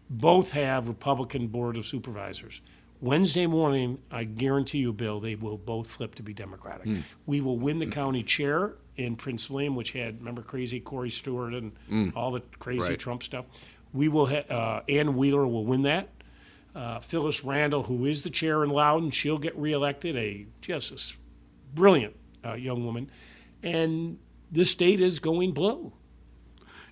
Both have Republican Board of Supervisors. Wednesday morning, I guarantee you, Bill, they will both flip to be Democratic. We will win the county chair in Prince William, which had, remember, crazy Corey Stewart and all the crazy Trump stuff. We will Ann Wheeler will win that. Phyllis Randall, who is the chair in Loudoun, she'll get reelected, just a brilliant young woman. And this state is going blue.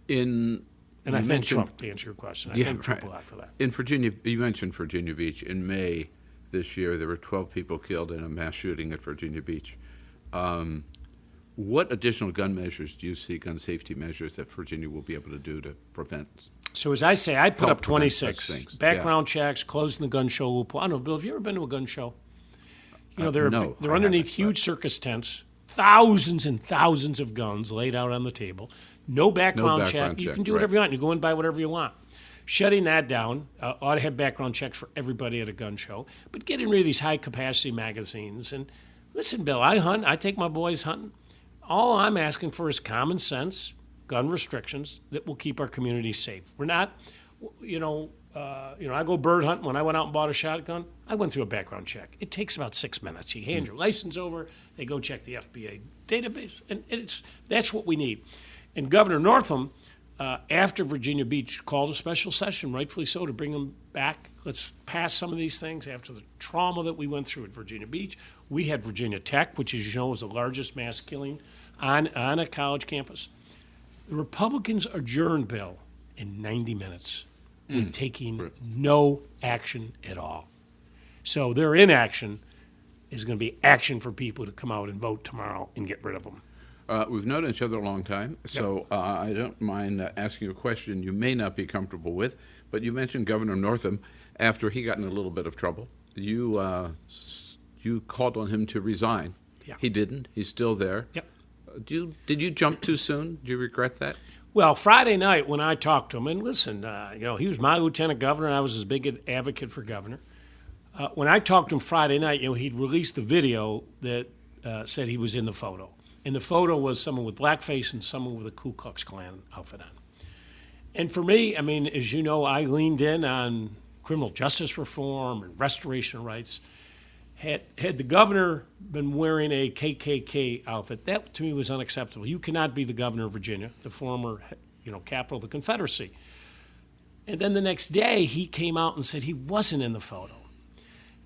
And I thank Trump, to answer your question. I thank Trump a lot for that. In Virginia, you mentioned Virginia Beach. In May this year, there were 12 people killed in a mass shooting at Virginia Beach. What additional gun measures do you see, gun safety measures, that Virginia will be able to do to prevent? So as I say, I put up 26 background checks, closing the gun show loophole. I don't know, Bill, have you ever been to a gun show? They're underneath huge circus tents, thousands and thousands of guns laid out on the table. No background check. You can do whatever you want. You go and buy whatever you want. Shutting that down, ought to have background checks for everybody at a gun show, but getting rid of these high-capacity magazines. And listen, Bill, I hunt. I take my boys hunting. All I'm asking for is common sense, gun restrictions that will keep our community safe. We're not, I go bird hunting. When I went out and bought a shotgun, I went through a background check. It takes about 6 minutes. You hand your license over, they go check the FBA database, and that's what we need. And Governor Northam, after Virginia Beach, called a special session, rightfully so, to bring them back. Let's pass some of these things after the trauma that we went through at Virginia Beach. We had Virginia Tech, which, as you know, is the largest mass killing on a college campus. The Republicans adjourned, Bill, in 90 minutes with taking no action at all. So their inaction is going to be action for people to come out and vote tomorrow and get rid of them. We've known each other a long time, so I don't mind asking you a question you may not be comfortable with, but you mentioned Governor Northam. After he got in a little bit of trouble, you called on him to resign. Yeah. He didn't. He's still there. Yep. Did you jump too soon? Do you regret that? Well, Friday night when I talked to him, and listen, he was my lieutenant governor, and I was his big advocate for governor. When I talked to him Friday night, he'd released the video that said he was in the photo. And the photo was someone with blackface and someone with a Ku Klux Klan outfit on. And for me, as you know, I leaned in on criminal justice reform and restoration of rights. Had the governor been wearing a KKK outfit, that to me was unacceptable. You cannot be the governor of Virginia, the former, capital of the Confederacy. And then the next day, he came out and said he wasn't in the photo.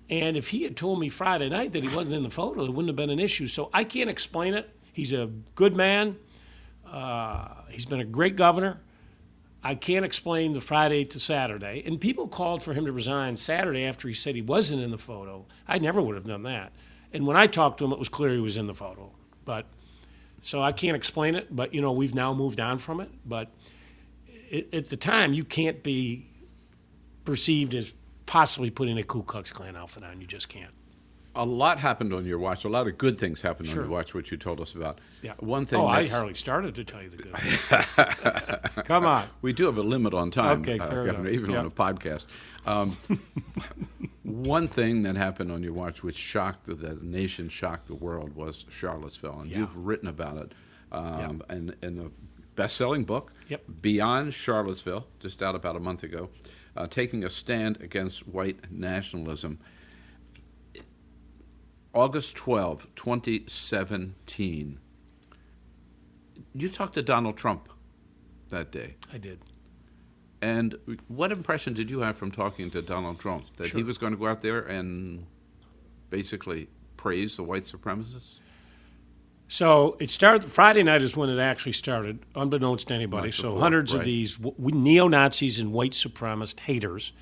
And if he had told me Friday night that he wasn't in the photo, it wouldn't have been an issue. So I can't explain it. He's a good man. He's been a great governor. I can't explain the Friday to Saturday. And people called for him to resign Saturday after he said he wasn't in the photo. I never would have done that. And when I talked to him, it was clear he was in the photo. So I can't explain it, but, we've now moved on from it. But at the time, you can't be perceived as possibly putting a Ku Klux Klan outfit on. You just can't. A lot happened on your watch. A lot of good things happened on your watch, which you told us about. Yeah. One thing. I hardly started to tell you the good things. Come on. We do have a limit on time, okay, Governor, even on a podcast. One thing that happened on your watch, which shocked the nation, shocked the world, was Charlottesville, and you've written about it in a best-selling book, Beyond Charlottesville, just out about a month ago, taking a stand against white nationalism. August 12, 2017, you talked to Donald Trump that day. I did. And what impression did you have from talking to Donald Trump? That he was going to go out there and basically praise the white supremacists? So it started, Friday night is when it actually started, unbeknownst to anybody. Hundreds of these neo-Nazis and white supremacist haters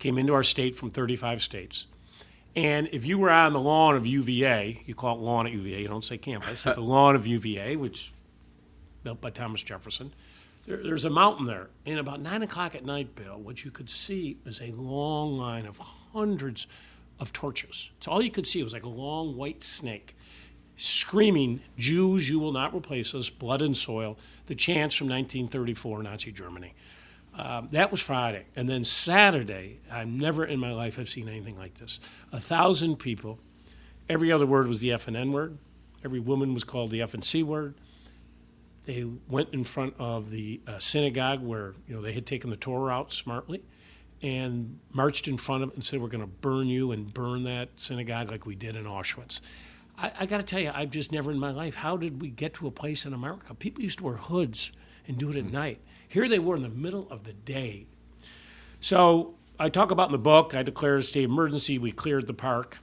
came into our state from 35 states. And if you were on the lawn of UVA, you call it lawn at UVA, you don't say campus, at the lawn of UVA, which built by Thomas Jefferson, there's a mountain there. And about 9 o'clock at night, Bill, what you could see was a long line of hundreds of torches. So all you could see was like a long white snake screaming, "Jews, you will not replace us, blood and soil," the chants from 1934 Nazi Germany. That was Friday. And then Saturday, I've never in my life have seen anything like this. 1,000 people. Every other word was the F and N word. Every woman was called the F and C word. They went in front of the synagogue where they had taken the Torah out smartly and marched in front of it and said, "We're going to burn you and burn that synagogue like we did in Auschwitz." I got to tell you, I've just never in my life, how did we get to a place in America? People used to wear hoods and do it at night. Here they were in the middle of the day. So I talk about in the book, I declared a state of emergency. We cleared the park.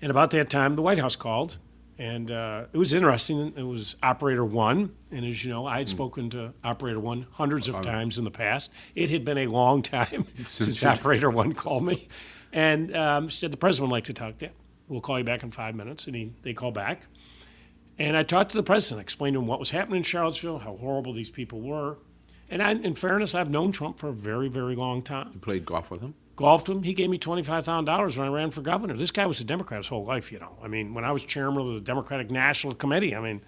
And about that time, the White House called. And it was interesting. It was Operator 1. And as you know, I had spoken to Operator 1 hundreds of times in the past. It had been a long time since Operator 1 called me. And she said, "The president would like to talk to you. We'll call you back in 5 minutes." And they called back. And I talked to the president, explained to him what was happening in Charlottesville, how horrible these people were. And in fairness, I've known Trump for a very, very long time. You played golf with him? Golfed him. He gave me $25,000 when I ran for governor. This guy was a Democrat his whole life, I mean, when I was chairman of the Democratic National Committee, I mean,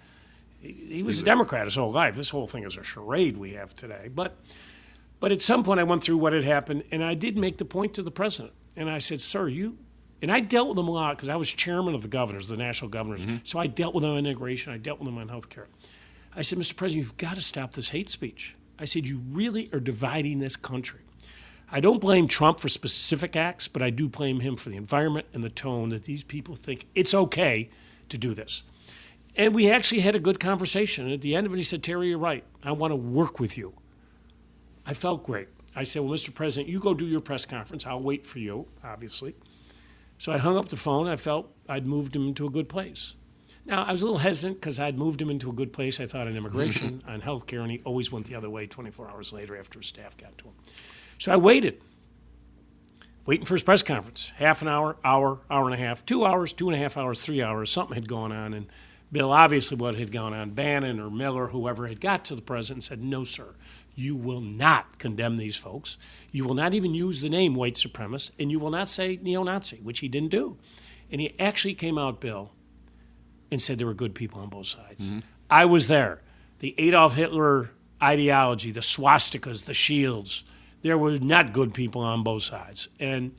he was a Democrat his whole life. This whole thing is a charade we have today. But at some point I went through what had happened, and I did make the point to the president. And I said, "Sir, and I dealt with him a lot because I was chairman of the governors, the national governors. Mm-hmm. So I dealt with them on immigration. I dealt with them on health care. I said, "Mr. President, you've got to stop this hate speech." I said, "You really are dividing this country." I don't blame Trump for specific acts, but I do blame him for the environment and the tone that these people think it's okay to do this. And we actually had a good conversation. And at the end of it, he said, "Terry, you're right. I want to work with you." I felt great. I said, "Well, Mr. President, you go do your press conference. I'll wait for you, obviously." So I hung up the phone. I felt I'd moved him into a good place. Now, I was a little hesitant because I'd moved him into a good place, I thought, on immigration, on health care, and he always went the other way 24 hours later after his staff got to him. So I waiting for his press conference. Half an hour, hour and a half, 2 hours, 2.5 hours, 3 hours. Something had gone on. And Bill, obviously what had gone on, Bannon or Miller, whoever had got to the president and said, "No, sir, you will not condemn these folks. You will not even use the name white supremacist, and you will not say neo-Nazi," which he didn't do. And he actually came out, Bill, and said there were good people on both sides. Mm-hmm. I was there. The Adolf Hitler ideology, the swastikas, the shields, there were not good people on both sides. And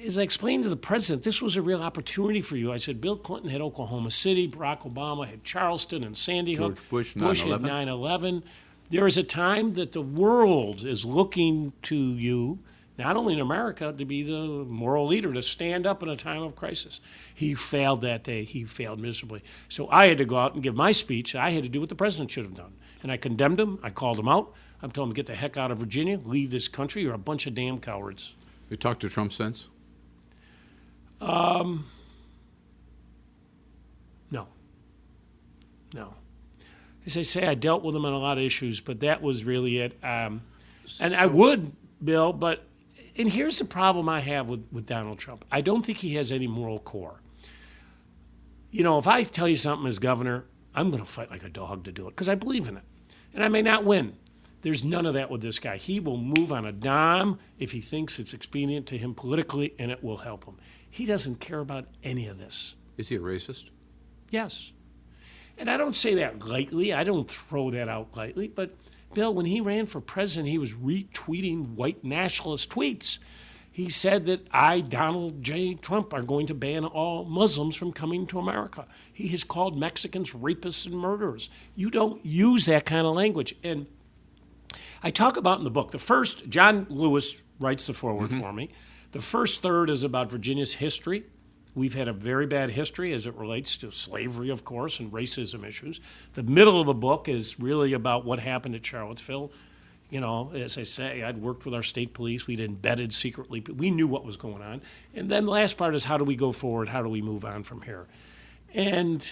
as I explained to the president, this was a real opportunity for you. I said, Bill Clinton had Oklahoma City, Barack Obama had Charleston and Sandy Hook. Bush had 9/11. There is a time that the world is looking to you, not only in America, to be the moral leader, to stand up in a time of crisis. He failed that day. He failed miserably. So I had to go out and give my speech. I had to do what the president should have done. And I condemned him. I called him out. I told him, "Get the heck out of Virginia. Leave this country. You're a bunch of damn cowards." You talked to Trump since? No. As I say, I dealt with him on a lot of issues, but that was really it. And I would, Bill, and here's the problem I have with Donald Trump. I don't think he has any moral core. If I tell you something as governor, I'm going to fight like a dog to do it because I believe in it. And I may not win. There's none of that with this guy. He will move on a dime if he thinks it's expedient to him politically, and it will help him. He doesn't care about any of this. Is he a racist? Yes. And I don't say that lightly. I don't throw that out lightly. But, Bill, when he ran for president, he was retweeting white nationalist tweets. He said that Donald J. Trump, are going to ban all Muslims from coming to America. He has called Mexicans rapists and murderers. You don't use that kind of language. And I talk about in the book, John Lewis writes the foreword for me. The first third is about Virginia's history. We've had a very bad history as it relates to slavery, of course, and racism issues. The middle of the book is really about what happened at Charlottesville. As I say, I'd worked with our state police. We'd embedded secretly. We knew what was going on. And then the last part is how do we go forward? How do we move on from here? And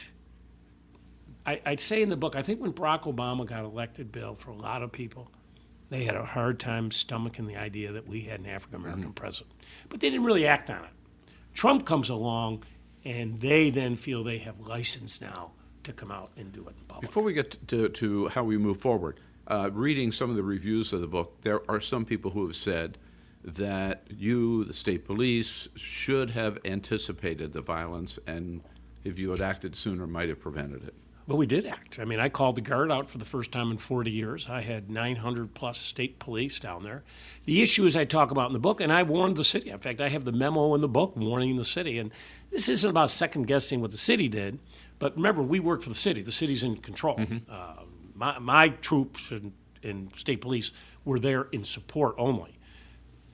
I'd say in the book, I think when Barack Obama got elected, Bill, for a lot of people, They had a hard time stomaching the idea that we had an African-American president. But they didn't really act on it. Trump comes along, and they then feel they have license now to come out and do it in public. Before we get to how we move forward, reading some of the reviews of the book, there are some people who have said that you, the state police, should have anticipated the violence, and if you had acted sooner, might have prevented it. Well, we did act. I mean, I called the Guard out for the first time in 40 years. I had 900 plus state police down there. The issues I talk about in the book, and I warned the city. In fact, I have the memo in the book warning the city. And this isn't about second-guessing what the city did, but remember, we work for the city. The city's in control. My troops and state police were there in support only.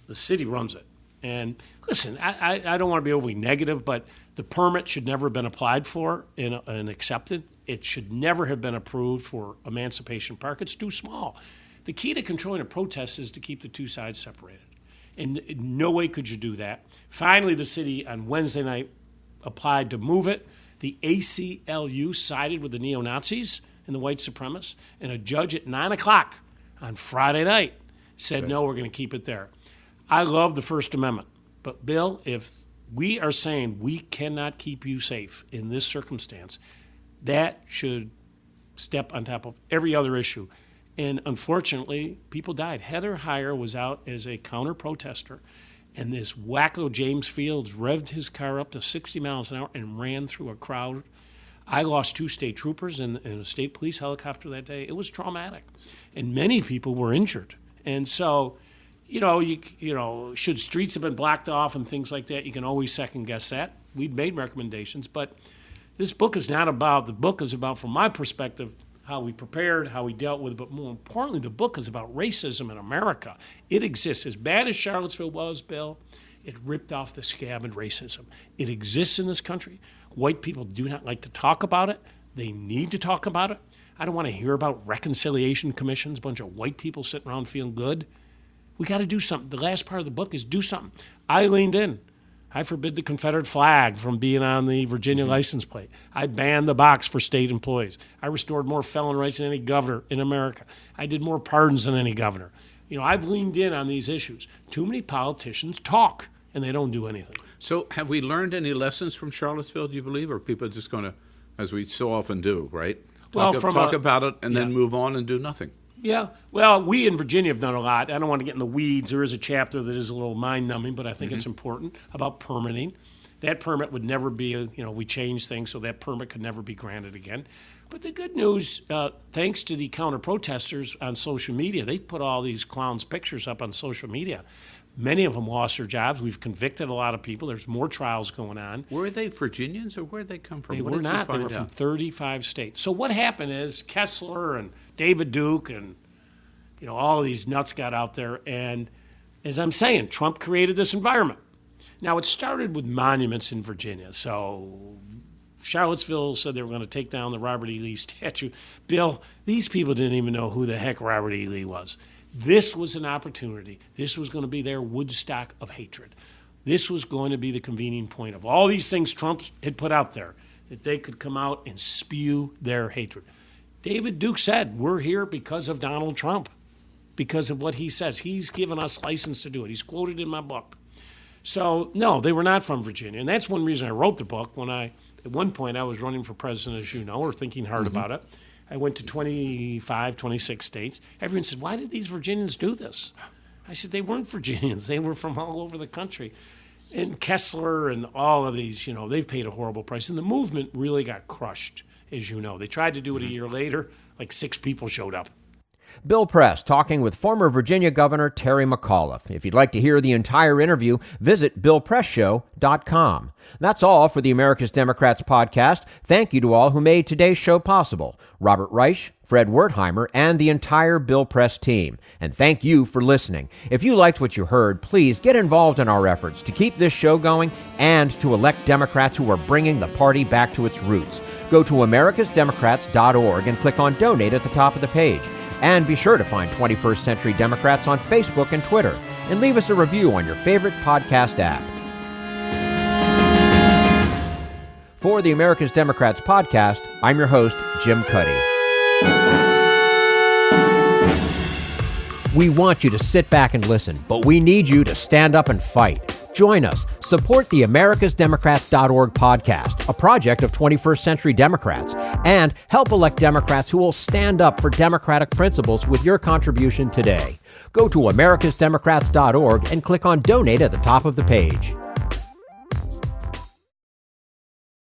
The city runs it. And listen, I don't want to be overly negative, but the permit should never have been applied for and accepted. It should never have been approved for Emancipation Park. It's too small. The key to controlling a protest is to keep the two sides separated. And in no way could you do that. Finally, the city on Wednesday night applied to move it. The ACLU sided with the neo-Nazis and the white supremacists, and a judge at 9 o'clock on Friday night said, no, we're going to keep it there. I love the First Amendment, but Bill, if we are saying we cannot keep you safe in this circumstance, that should step on top of every other issue. And unfortunately, people died. Heather Heyer was out as a counter-protester, and this wacko James Fields revved his car up to 60 miles an hour and ran through a crowd. I lost 2 state troopers in a state police helicopter that day. It was traumatic, and many people were injured. And so, should streets have been blocked off and things like that, you can always second-guess that. We've made recommendations, but this book is not about, the book is about, from my perspective, how we prepared, how we dealt with it, but more importantly, the book is about racism in America. It exists. As bad as Charlottesville was, Bill, it ripped off the scab and racism. It exists in this country. White people do not like to talk about it. They need to talk about it. I don't want to hear about reconciliation commissions, a bunch of white people sitting around feeling good. We got to do something. The last part of the book is do something. I leaned in. I forbid the Confederate flag from being on the Virginia license plate. I banned the box for state employees. I restored more felon rights than any governor in America. I did more pardons than any governor. I've leaned in on these issues. Too many politicians talk, and they don't do anything. So have we learned any lessons from Charlottesville, do you believe, or are people just going to, as we so often do, right? Talk about it and then move on and do nothing. Yeah. Well, we in Virginia have done a lot. I don't want to get in the weeds. There is a chapter that is a little mind-numbing, but I think it's important, about permitting. That permit would never be, we changed things, so that permit could never be granted again. But the good news, thanks to the counter-protesters on social media, they put all these clowns' pictures up on social media. Many of them lost their jobs. We've convicted a lot of people. There's more trials going on. Were they Virginians, or where did they come from? They were not. They were from 35 states. So what happened is Kessler and David Duke and all of these nuts got out there. And as I'm saying, Trump created this environment. Now, it started with monuments in Virginia. So Charlottesville said they were going to take down the Robert E. Lee statue. Bill, these people didn't even know who the heck Robert E. Lee was. This was an opportunity. This was going to be their Woodstock of hatred. This was going to be the convening point of all these things Trump had put out there, that they could come out and spew their hatred. David Duke said, we're here because of Donald Trump, because of what he says. He's given us license to do it. He's quoted in my book. So, no, they were not from Virginia. And that's one reason I wrote the book. At one point, I was running for president, as you know, or thinking hard about it. I went to 25, 26 states. Everyone said, why did these Virginians do this? I said, they weren't Virginians. They were from all over the country. And Kessler and all of these, they've paid a horrible price. And the movement really got crushed, as you know. They tried to do it a year later. Like 6 people showed up. Bill Press talking with former Virginia Governor Terry McAuliffe. If you'd like to hear the entire interview, visit BillPressShow.com. That's all for the America's Democrats podcast. Thank you to all who made today's show possible. Robert Reich, Fred Wertheimer, and the entire Bill Press team. And thank you for listening. If you liked what you heard, please get involved in our efforts to keep this show going and to elect Democrats who are bringing the party back to its roots. Go to americasdemocrats.org and click on Donate at the top of the page. And be sure to find 21st Century Democrats on Facebook and Twitter, and leave us a review on your favorite podcast app. For the America's Democrats podcast, I'm your host, Jim Cuddy. We want you to sit back and listen, but we need you to stand up and fight. Join us. Support the AmericasDemocrats.org podcast, a project of 21st Century Democrats, and help elect Democrats who will stand up for democratic principles with your contribution today. Go to AmericasDemocrats.org and click on Donate at the top of the page.